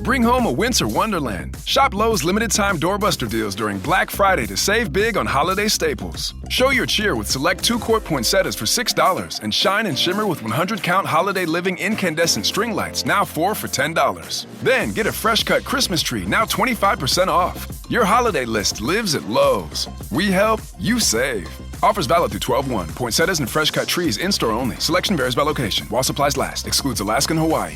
Bring home a winter wonderland. Shop Lowe's limited-time doorbuster deals during Black Friday to save big on holiday staples. Show your cheer with select 2-quart poinsettias for $6 and shine and shimmer with 100-count Holiday Living incandescent string lights, now 4 for $10. Then get a fresh-cut Christmas tree, now 25% off. Your holiday list lives at Lowe's. We help, you save. Offers valid through 12/1. Poinsettias and fresh-cut trees in-store only. Selection varies by location. While supplies last. Excludes Alaska and Hawaii.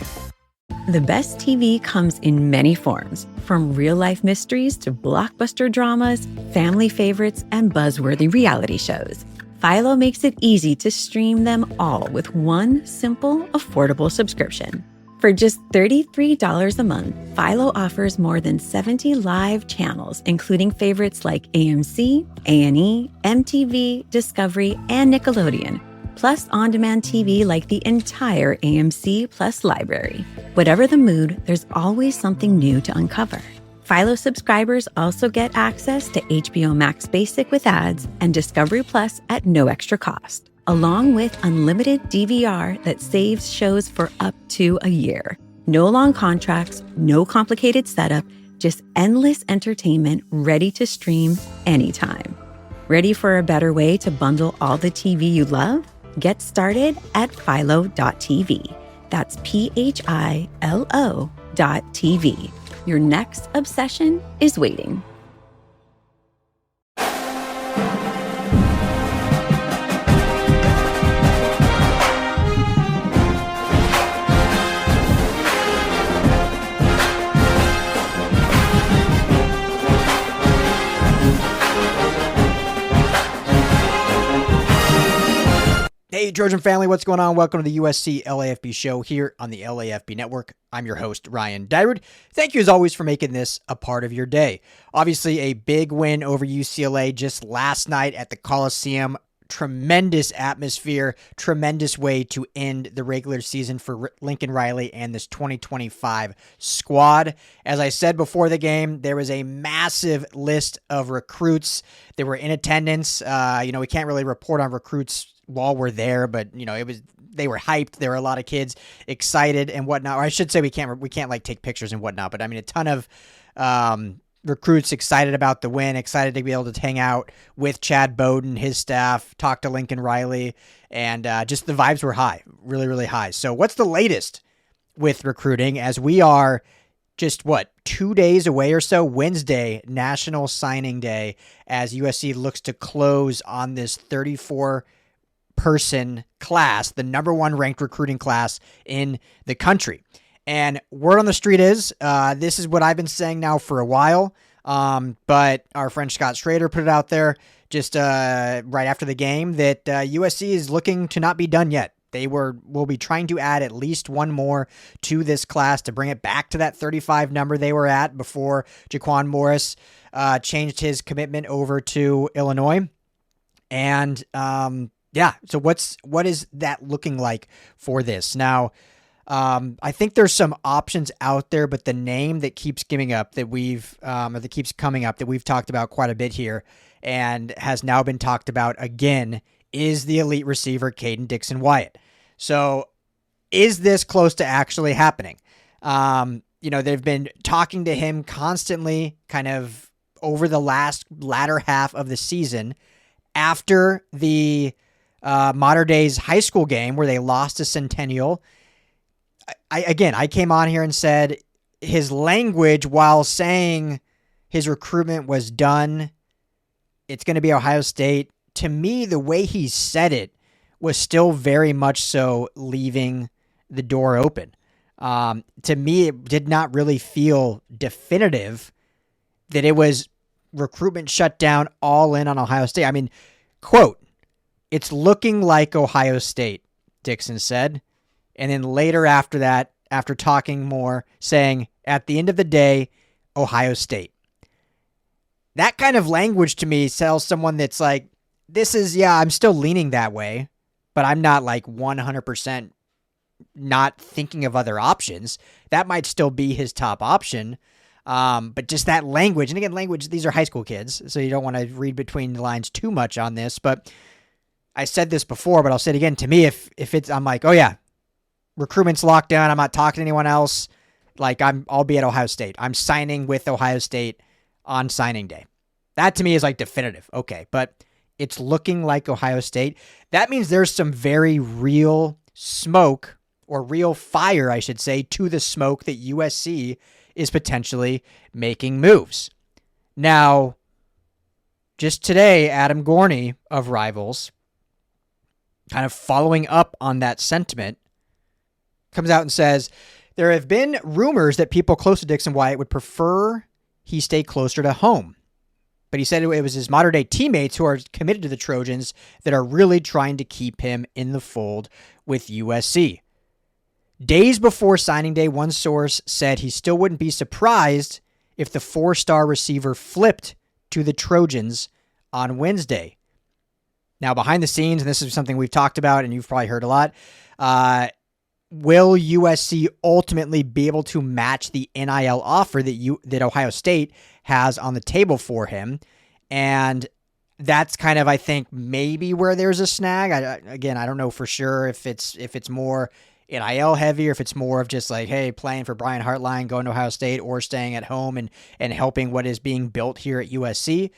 The best TV comes in many forms, from real-life mysteries to blockbuster dramas, family favorites, and buzzworthy reality shows. Philo makes it easy to stream them all with one simple, affordable subscription. For just $33 a month, Philo offers more than 70 live channels, including favorites like AMC, A&E, MTV, Discovery, and Nickelodeon, plus on-demand TV like the entire AMC Plus library. Whatever the mood, there's always something new to uncover. Philo subscribers also get access to HBO Max Basic with ads and Discovery Plus at no extra cost, along with unlimited DVR that saves shows for up to a year. No long contracts, no complicated setup, just endless entertainment ready to stream anytime. Ready for a better way to bundle all the TV you love? Get started at philo.tv. That's PHILO.tv. Your next obsession is waiting. Hey, Trojan family, what's going on? Welcome to the USC LAFB show here on the LAFB network. I'm your host, Ryan Dyrud. Thank you, as always, for making this a part of your day. Obviously, a big win over UCLA just last night at the Coliseum. Tremendous atmosphere, tremendous way to end the regular season for Lincoln Riley and this 2025 squad. As I said before the game, there was a massive list of recruits that were in attendance. We can't really report on recruits while we're there, but they were hyped. There were a lot of kids excited and whatnot. Or I should say we can't like take pictures and whatnot, but I mean a ton of recruits excited about the win, excited to be able to hang out with Chad Bowden, his staff, talk to Lincoln Riley, and just the vibes were high, really, really high. So what's the latest with recruiting as we are just 2 days away or so, Wednesday, National Signing Day, as USC looks to close on this 34-person class, the number one ranked recruiting class in the country. And word on the street is, this is what I've been saying now for a while, but our friend Scott Schrader put it out there just right after the game that USC is looking to not be done yet. They will be trying to add at least one more to this class to bring it back to that 35 number they were at before Jaquan Morris changed his commitment over to Illinois. And so what is that looking like for this? Now, I think there's some options out there, but the name that keeps coming up that we've talked about quite a bit here and has now been talked about again is the elite receiver, Caden Dixon-Wyatt. So is this close to actually happening? They've been talking to him constantly kind of over the latter half of the season after the Mater Dei's high school game where they lost to Centennial. I came on here and said his language while saying his recruitment was done, it's going to be Ohio State. To me, the way he said it was still very much so leaving the door open. To me, it did not really feel definitive that it was recruitment shut down all in on Ohio State. I mean, quote, "It's looking like Ohio State," Dixon said. And then later after that, after talking more, saying, "At the end of the day, Ohio State." That kind of language to me tells someone that's like, I'm still leaning that way, but I'm not like 100% not thinking of other options. That might still be his top option. But just that language, and again, these are high school kids, so you don't want to read between the lines too much on this, but I said this before, but I'll say it again. To me, if I'm like, oh yeah, recruitment's locked down, I'm not talking to anyone else, Like, I'll be at Ohio State. I'm signing with Ohio State on signing day. That to me is like definitive. Okay, but it's looking like Ohio State. That means there's some very real smoke, or real fire, I should say, to the smoke that USC is potentially making moves. Now, just today, Adam Gorney of Rivals, kind of following up on that sentiment, comes out and says, there have been rumors that people close to Dixon Wyatt would prefer he stay closer to home. But he said it was his modern-day teammates who are committed to the Trojans that are really trying to keep him in the fold with USC. Days before signing day, one source said he still wouldn't be surprised if the 4-star receiver flipped to the Trojans on Wednesday. Now, behind the scenes, and this is something we've talked about and you've probably heard a lot, will USC ultimately be able to match the NIL offer that Ohio State has on the table for him? And that's kind of, I think, maybe where there's a snag. I don't know for sure if it's more NIL heavy, or if it's more of just like, hey, playing for Brian Hartline, going to Ohio State, or staying at home and helping what is being built here at USC.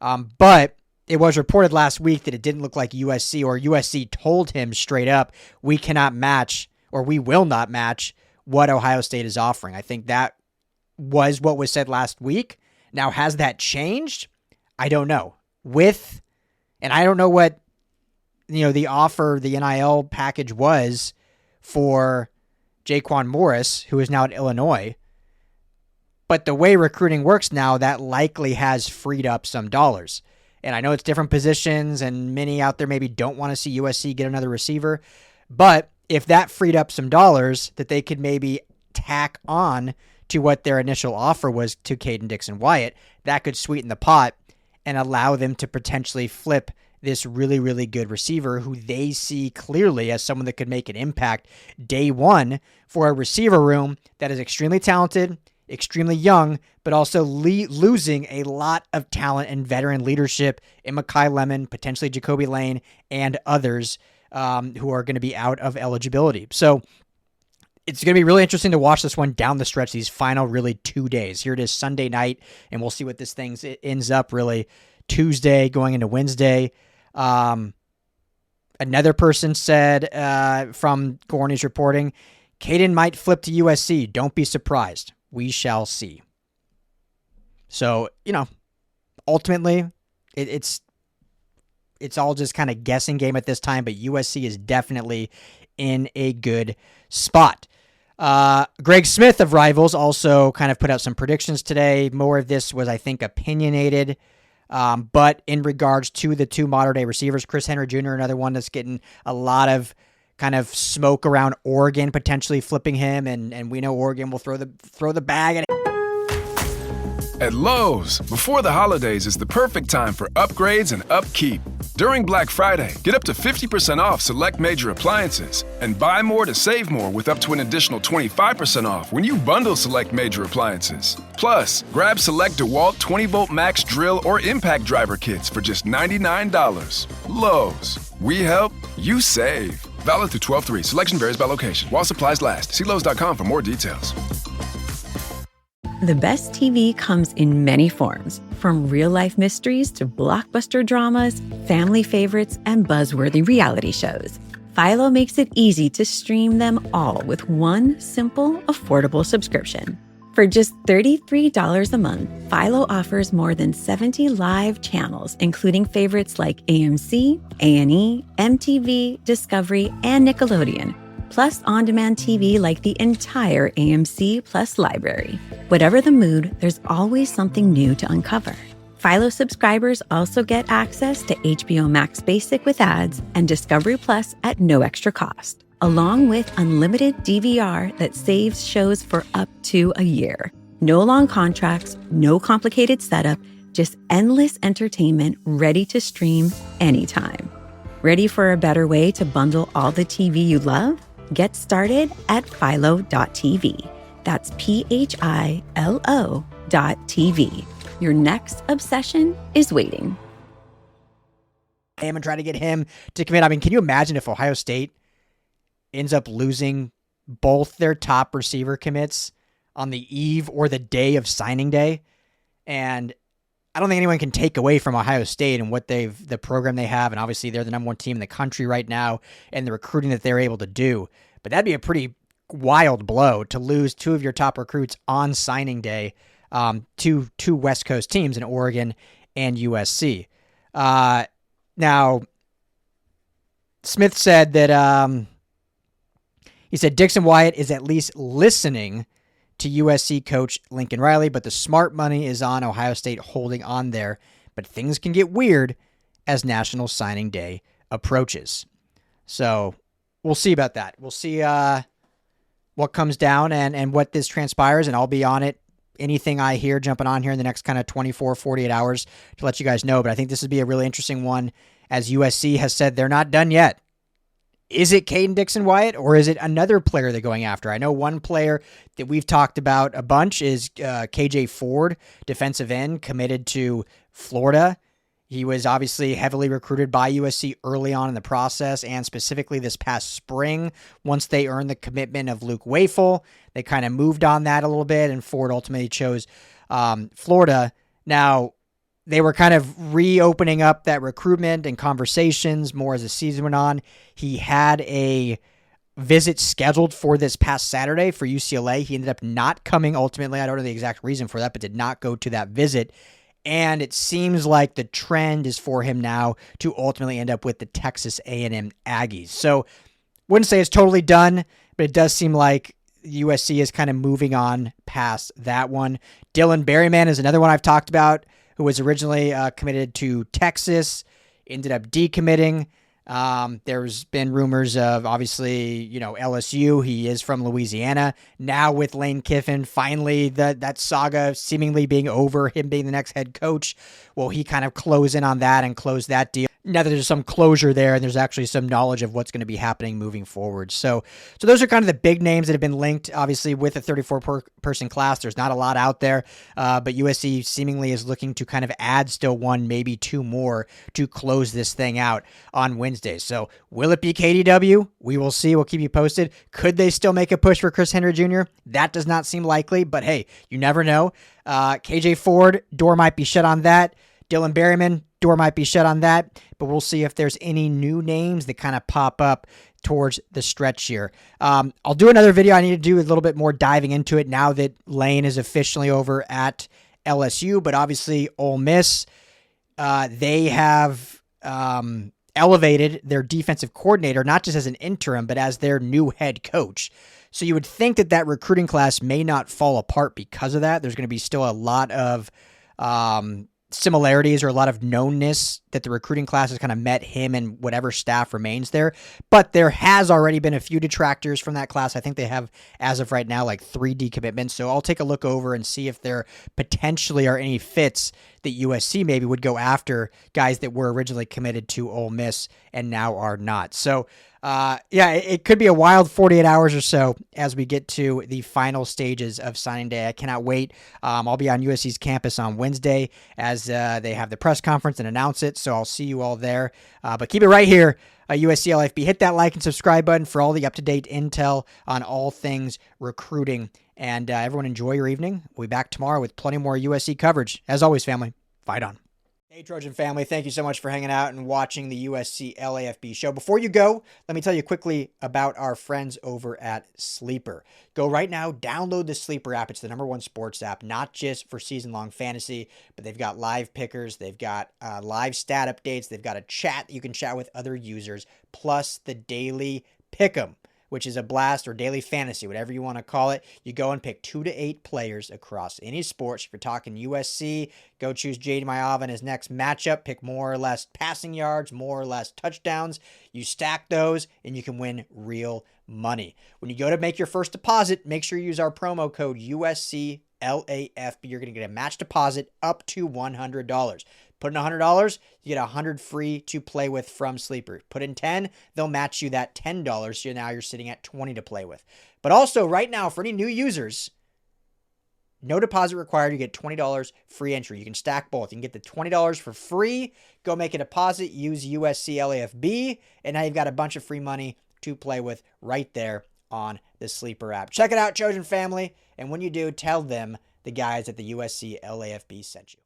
But it was reported last week that it didn't look like USC, or USC told him straight up, we cannot match, or we will not match what Ohio State is offering. I think that was what was said last week. Now, has that changed? I don't know. And I don't know what, the offer, the NIL package was for Jaquan Morris, who is now at Illinois. But the way recruiting works now, that likely has freed up some dollars. And I know it's different positions, and many out there maybe don't want to see USC get another receiver. But if that freed up some dollars that they could maybe tack on to what their initial offer was to Caden Dixon Wyatt, that could sweeten the pot and allow them to potentially flip this really, really good receiver who they see clearly as someone that could make an impact day one for a receiver room that is extremely talented, extremely young, but also losing a lot of talent and veteran leadership in Mekhi Lemon, potentially Jacoby Lane, and others who are going to be out of eligibility. So it's going to be really interesting to watch this one down the stretch, these final really 2 days. Here it is Sunday night, and we'll see what this thing ends up really Tuesday going into Wednesday. Another person said from Gorney's reporting, Caden might flip to USC. Don't be surprised. We shall see. So, ultimately, it's all just kind of guessing game at this time, but USC is definitely in a good spot. Greg Smith of Rivals also kind of put out some predictions today. More of this was, I think, opinionated. But in regards to the two modern-day receivers, Chris Henry Jr., another one that's getting a lot of kind of smoke around Oregon potentially flipping him, and we know Oregon will throw the bag at him. At Lowe's, before the holidays is the perfect time for upgrades and upkeep. During Black Friday, get up to 50% off select major appliances and buy more to save more with up to an additional 25% off when you bundle select major appliances. Plus, grab select DeWalt 20-volt max drill or impact driver kits for just $99. Lowe's, we help, you save. Valid through 12/3. Selection varies by location. While supplies last. See Lowe's.com for more details. The best TV comes in many forms, from real-life mysteries to blockbuster dramas, family favorites, and buzzworthy reality shows. Philo makes it easy to stream them all with one simple, affordable subscription. For just $33 a month, Philo offers more than 70 live channels, including favorites like AMC, A&E, MTV, Discovery, and Nickelodeon, plus on-demand TV like the entire AMC Plus library. Whatever the mood, there's always something new to uncover. Philo subscribers also get access to HBO Max Basic with ads and Discovery Plus at no extra cost, along with unlimited DVR that saves shows for up to a year. No long contracts, no complicated setup, just endless entertainment ready to stream anytime. Ready for a better way to bundle all the TV you love? Get started at philo.tv. That's PHILO.tv. Your next obsession is waiting. And try to get him to commit. I mean, can you imagine if Ohio State ends up losing both their top receiver commits on the eve or the day of signing day. And I don't think anyone can take away from Ohio State and what the program they have. And obviously they're the number one team in the country right now and the recruiting that they're able to do. But that'd be a pretty wild blow to lose two of your top recruits on signing day to two West Coast teams in Oregon and USC. Now, Smith said that he said Dixon Wyatt is at least listening to USC coach Lincoln Riley, but the smart money is on Ohio State holding on there. But things can get weird as National Signing Day approaches. So we'll see about that. We'll see what comes down and what this transpires, and I'll be on it. Anything I hear jumping on here in the next kind of 24, 48 hours to let you guys know. But I think this would be a really interesting one, as USC has said they're not done yet. Is it Caden Dixon Wyatt, or is it another player they're going after? I know one player that we've talked about a bunch is KJ Ford, defensive end, committed to Florida. He was obviously heavily recruited by USC early on in the process, and specifically this past spring, once they earned the commitment of Luke Wafel. They kind of moved on that a little bit, and Ford ultimately chose Florida. Now, they were kind of reopening up that recruitment and conversations more as the season went on. He had a visit scheduled for this past Saturday for UCLA. He ended up not coming ultimately. I don't know the exact reason for that, but did not go to that visit. And it seems like the trend is for him now to ultimately end up with the Texas A&M Aggies. So wouldn't say it's totally done, but it does seem like USC is kind of moving on past that one. Dylan Berryman is another one I've talked about, who was originally committed to Texas, ended up decommitting. There's been rumors of, obviously, LSU. He is from Louisiana. Now with Lane Kiffin, finally that saga seemingly being over, him being the next head coach, will he kind of close in on that and close that deal? Now that there's some closure there and there's actually some knowledge of what's going to be happening moving forward. So those are kind of the big names that have been linked, obviously, with a 34-person class. There's not a lot out there, but USC seemingly is looking to kind of add still one, maybe two more to close this thing out on Wednesday. So will it be KDW? We will see. We'll keep you posted. Could they still make a push for Chris Henry Jr.? That does not seem likely, but hey, you never know. KJ Ford, door might be shut on that. Dylan Berryman, door might be shut on that, but we'll see if there's any new names that kind of pop up towards the stretch here. I'll do another video. I need to do a little bit more diving into it now that Lane is officially over at LSU, but obviously Ole Miss, they have elevated their defensive coordinator, not just as an interim, but as their new head coach. So you would think that recruiting class may not fall apart because of that. There's going to be still a lot of similarities or a lot of knownness that the recruiting class has kind of met him and whatever staff remains there. But there has already been a few detractors from that class. I think they have, as of right now, like 3 decommitments. So I'll take a look over and see if there potentially are any fits that USC maybe would go after guys that were originally committed to Ole Miss and now are not. So it could be a wild 48 hours or so as we get to the final stages of signing day. I cannot wait. I'll be on USC's campus on Wednesday as they have the press conference and announce it. So I'll see you all there. But keep it right here. USC LAFB. Hit that like and subscribe button for all the up-to-date intel on all things recruiting. And everyone enjoy your evening. We'll be back tomorrow with plenty more USC coverage. As always, family, fight on. Hey, Trojan family, thank you so much for hanging out and watching the USC LAFB show. Before you go, let me tell you quickly about our friends over at Sleeper. Go right now, download the Sleeper app. It's the #1 sports app, not just for season-long fantasy, but they've got live pickers, they've got live stat updates, they've got a chat you can chat with other users, plus the daily pick'em, which is a blast, or daily fantasy, whatever you want to call it. You go and pick 2 to 8 players across any sports. If you're talking USC, go choose J.D. Maiava in his next matchup. Pick more or less passing yards, more or less touchdowns. You stack those, and you can win real money. When you go to make your first deposit, make sure you use our promo code USC LAFB. You're going to get a match deposit up to $100. Put in $100, you get $100 free to play with from Sleeper. Put in $10, they'll match you that $10. So now you're sitting at $20 to play with. But also right now, for any new users, no deposit required. You get $20 free entry. You can stack both. You can get the $20 for free. Go make a deposit. Use USC LAFB. And now you've got a bunch of free money to play with right there on the Sleeper app. Check it out, Trojan family. And when you do, tell them the guys at the USC LAFB sent you.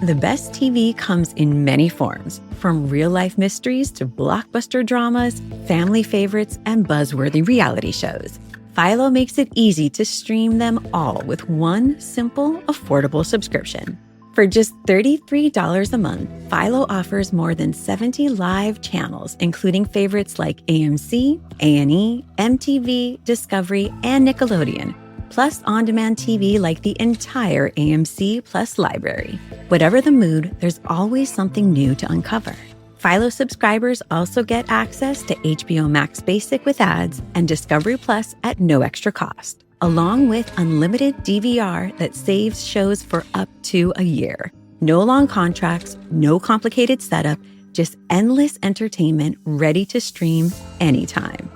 The best TV comes in many forms, from real-life mysteries to blockbuster dramas, family favorites, and buzzworthy reality shows. Philo makes it easy to stream them all with one simple, affordable subscription. For just $33 a month, Philo offers more than 70 live channels, including favorites like AMC, A&E, MTV, Discovery, and Nickelodeon, plus on-demand TV like the entire AMC Plus library. Whatever the mood, there's always something new to uncover. Philo subscribers also get access to HBO Max Basic with ads and Discovery Plus at no extra cost, along with unlimited DVR that saves shows for up to a year. No long contracts, no complicated setup, just endless entertainment ready to stream anytime.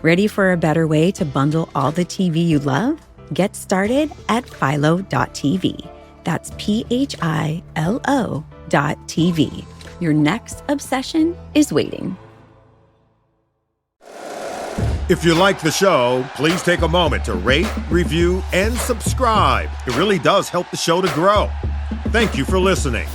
Ready for a better way to bundle all the TV you love? Get started at philo.tv. That's PHILO.tv. Your next obsession is waiting. If you like the show, please take a moment to rate, review, and subscribe. It really does help the show to grow. Thank you for listening.